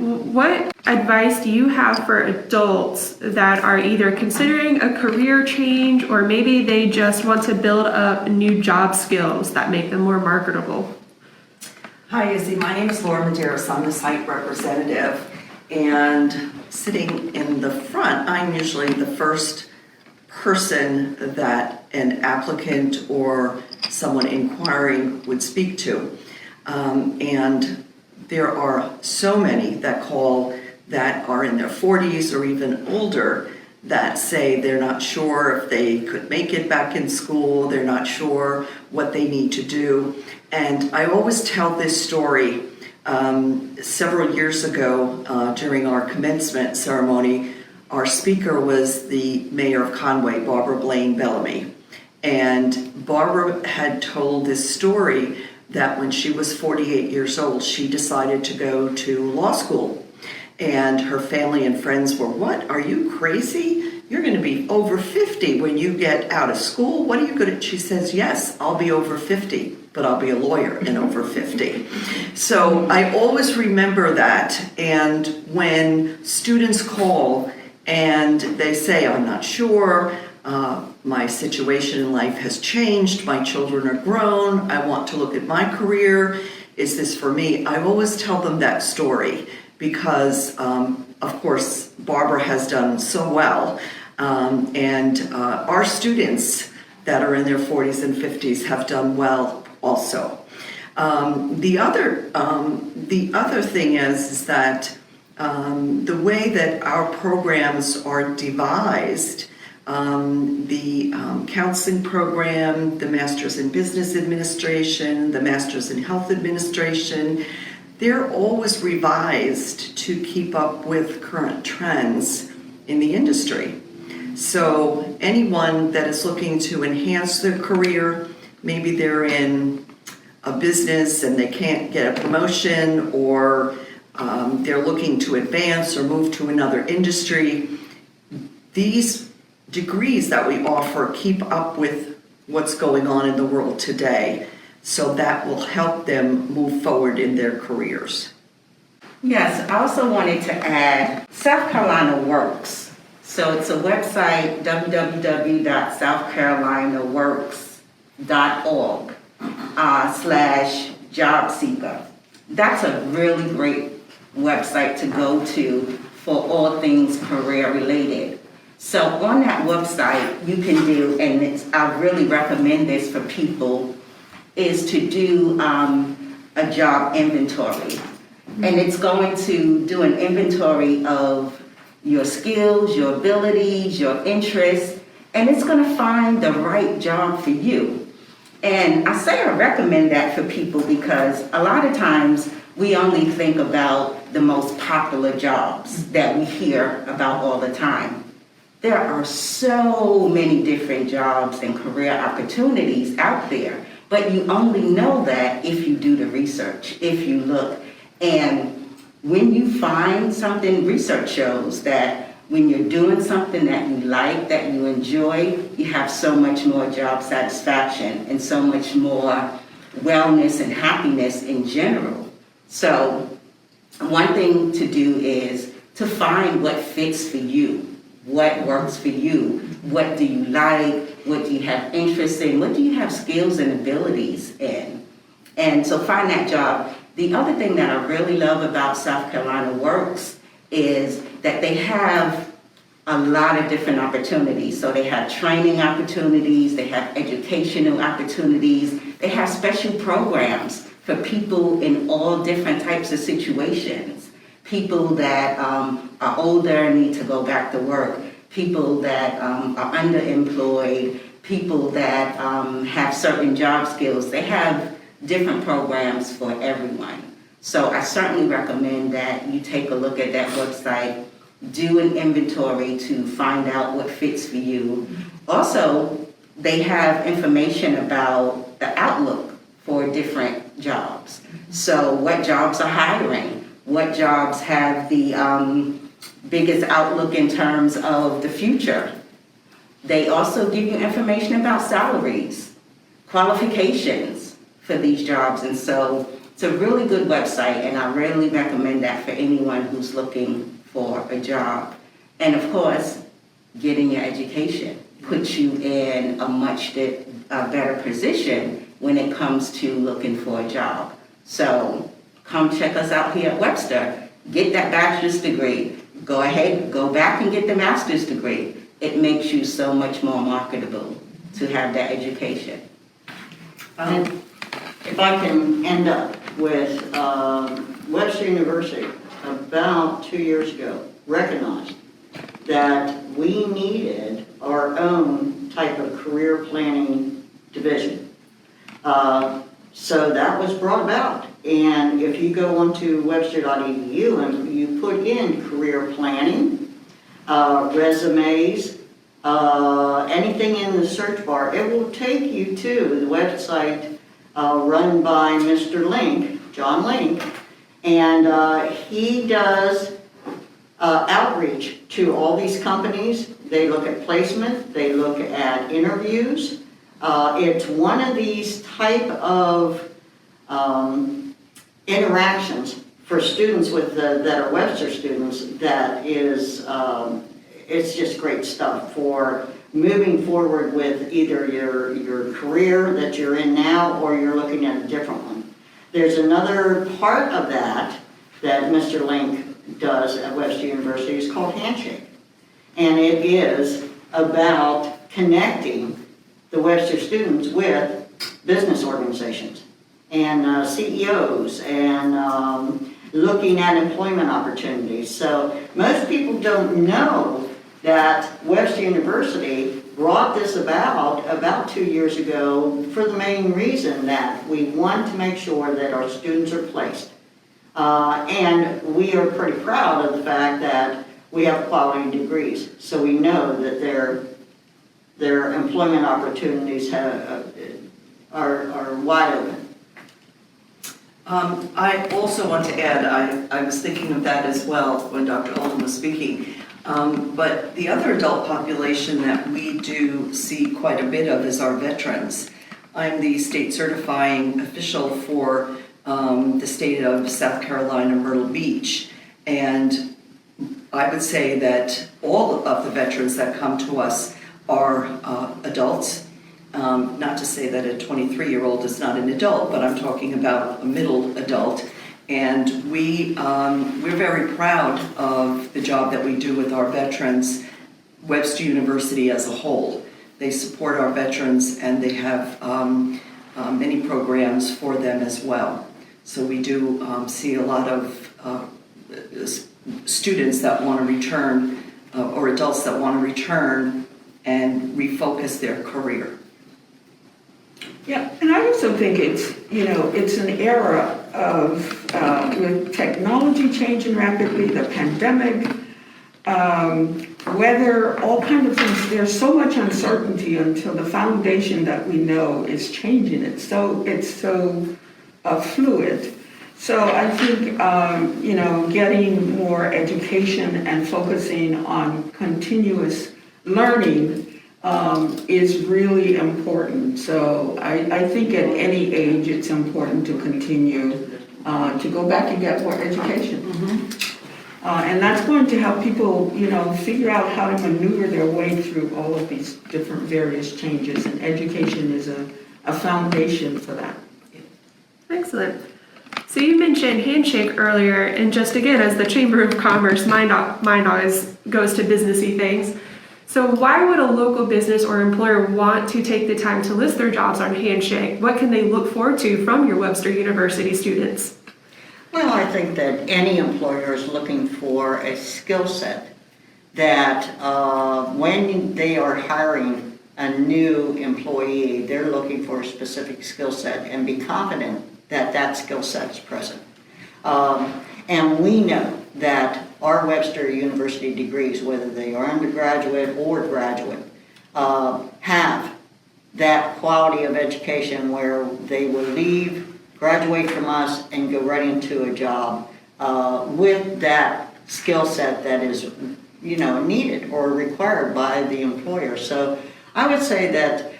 What advice do you have for adults that are either considering a career change or maybe they just want to build up new job skills that make them more marketable? Hi, Izzy. My name is Laura Medeiros. I'm the site representative. And sitting in the front, I'm usually the first person that an applicant or someone inquiring would speak to. And there are so many that call that are in their 40s or even older that say they're not sure if they could make it back in school, they're not sure what they need to do. And I always tell this story. Several years ago, during our commencement ceremony, our speaker was the mayor of Conway, Barbara Blaine Bellamy. And Barbara had told this story that when she was 48 years old, she decided to go to law school. And her family and friends were, "What, are you crazy? You're going to be over 50 when you get out of school. What are you going to?" She says, "Yes, I'll be over 50, but I'll be a lawyer in over 50. So I always remember that. And when students call and they say, "I'm not sure, my situation in life has changed, my children are grown, I want to look at my career, is this for me?" I always tell them that story because, of course, Barbara has done so well. And our students that are in their 40s and 50s have done well also. The other thing is that the way that our programs are devised, the counseling program, the Masters in Business Administration, the Masters in Health Administration, they're always revised to keep up with current trends in the industry. So anyone that is looking to enhance their career, maybe they're in a business and they can't get a promotion, or they're looking to advance or move to another industry, these degrees that we offer keep up with what's going on in the world today. So that will help them move forward in their careers. Yes, I also wanted to add South Carolina Works. So it's a website, www.southcarolinaworks.org /job seeker. That's a really great website to go to for all things career related. So on that website, you can do, and I really recommend this for people, is to do a job inventory. And it's going to do an inventory of your skills, your abilities, your interests, and it's going to find the right job for you. And I say I recommend that for people because a lot of times we only think about the most popular jobs that we hear about all the time. There are so many different jobs and career opportunities out there, but you only know that if you do the research, if you look. And when you find something, research shows that when you're doing something that you like, that you enjoy, you have so much more job satisfaction and so much more wellness and happiness in general. So one thing to do is to find what fits for you, what works for you, what do you like, what do you have interest in, what do you have skills and abilities in. And so find that job. The other thing that I really love about South Carolina Works is that they have a lot of different opportunities. So they have training opportunities, they have educational opportunities, they have special programs for people in all different types of situations. People that are older and need to go back to work, people that are underemployed, people that have certain job skills. They have different programs for everyone. So I certainly recommend that you take a look at that website, do an inventory to find out what fits for you. Also, they have information about the outlook for different jobs. So what jobs are hiring? What jobs have the biggest outlook in terms of the future? They also give you information about salaries, qualifications for these jobs. And so It's a really good website, and I really recommend that for anyone who's looking for a job. And of course, getting your education puts you in a much better position when it comes to looking for a job. So come check us out here at Webster. Get that bachelor's degree. Go ahead, go back and get the master's degree. It makes you so much more marketable to have that education. And if I can end up with, Webster University, about 2 years ago, recognized that we needed our own type of career planning division. So that was brought about. And if you go onto webster.edu and you put in career planning, resumes, anything in the search bar, it will take you to the website run by Mr. Link, John Link, and he does outreach to all these companies. They look at placement, they look at interviews. It's one of these type of interactions for students that are Webster students that is, it's just great stuff for moving forward with either your career that you're in now or you're looking at a different one. There's another part of that Mr. Link does at Webster University is called Handshake. And it is about connecting the Webster students with business organizations and CEOs and looking at employment opportunities. So most people don't know that Webster University brought this about 2 years ago for the main reason that we want to make sure that our students are placed. And we are pretty proud of the fact that we have quality degrees. So we know that their employment opportunities are wide open. I also want to add, I was thinking of that as well when Dr. Oldham was speaking. But the other adult population that we do see quite a bit of is our veterans. I'm the state certifying official for the state of South Carolina, Myrtle Beach. And I would say that all of the veterans that come to us are adults. Not to say that a 23-year-old is not an adult, but I'm talking about a middle adult. And we're very proud of the job that we do with our veterans, Webster University as a whole. They support our veterans and they have many programs for them as well. So we do see a lot of students that want to return or adults that want to return and refocus their career. Yeah, and I also think it's an era of, with technology changing rapidly, the pandemic, weather, all kinds of things. There's so much uncertainty until the foundation that we know is changing. It's so fluid. So I think, getting more education and focusing on continuous learning is really important. So I think at any age it's important to continue to go back and get more education. Mm-hmm. And that's going to help people, figure out how to maneuver their way through all of these different various changes. And education is a foundation for that. Excellent. So you mentioned Handshake earlier, and just again, as the Chamber of Commerce, mind always goes to businessy things. So why would a local business or employer want to take the time to list their jobs on Handshake? What can they look forward to from your Webster University students? Well, I think that any employer is looking for a skill set that when they are hiring a new employee, they're looking for a specific skill set and be confident that that skill set is present. And we know that our Webster University degrees, whether they are undergraduate or graduate, have that quality of education where they will leave, graduate from us, and go right into a job with that skill set that is, needed or required by the employer. So I would say that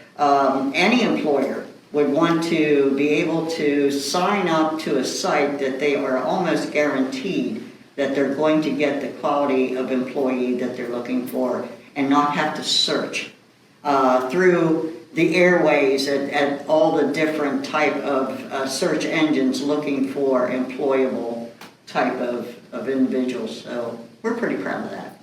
any employer would want to be able to sign up to a site that they are almost guaranteed that they're going to get the quality of employee that they're looking for and not have to search through the airways at all the different type of search engines looking for employable type of individuals. So we're pretty proud of that.